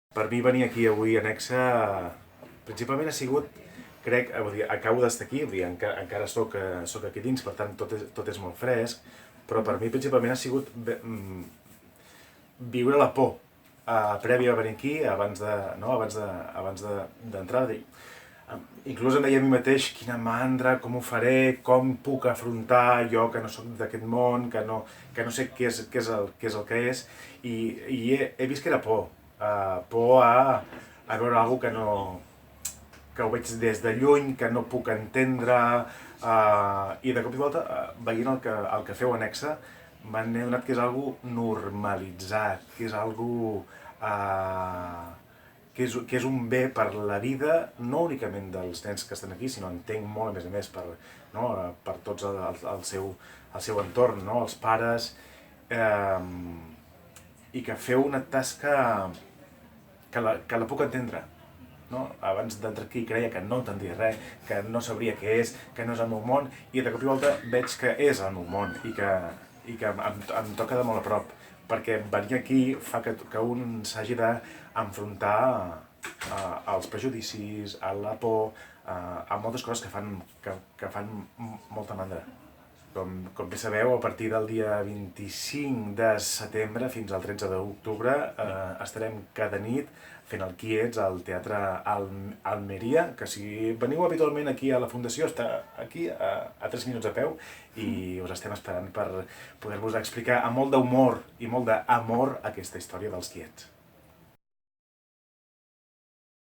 Per mi venir aquí avui a Nexe principalment ha sigut, crec, acabo d'estar aquí, encara soc aquí dins, per tant tot és molt fresc, però per mi principalment ha sigut viure la por prèvia a venir aquí, abans d'entrar. Inclús em deia a mi mateix quina mandra, com ho faré, com puc afrontar jo que no soc d'aquest món, que no sé què és el que és, i he vist que era por, por a veure alguna cosa que ho veig des de lluny, que no puc entendre, i de cop i volta, veient el que feu a Nexe, m'han adonat que és algo normalitzat, que és algo que és un bé per la vida, no únicament dels nens que estan aquí, sinó entenc molt, a més, per tots el seu entorn, no? Els pares, i que feu una tasca que la puc entendre. No? Abans d'entrar aquí creia que no entendria res, que no sabria què és, que no és el meu món, i de cop i volta veig que és el meu món i que em toca de molt a prop, perquè venir aquí fa que un s'hagi d'enfrontar als prejudicis, a la por, a moltes coses que fan molta mandra. Com bé sabeu, a partir del dia 25 de setembre fins al 13 d'octubre estarem cada nit fent el Quiets al Teatre Almeria, que si veniu habitualment aquí a la Fundació, està aquí a 3 minuts a peu, i us estem esperant per poder-vos explicar amb molt d'humor i molt d'amor aquesta història dels Quiets.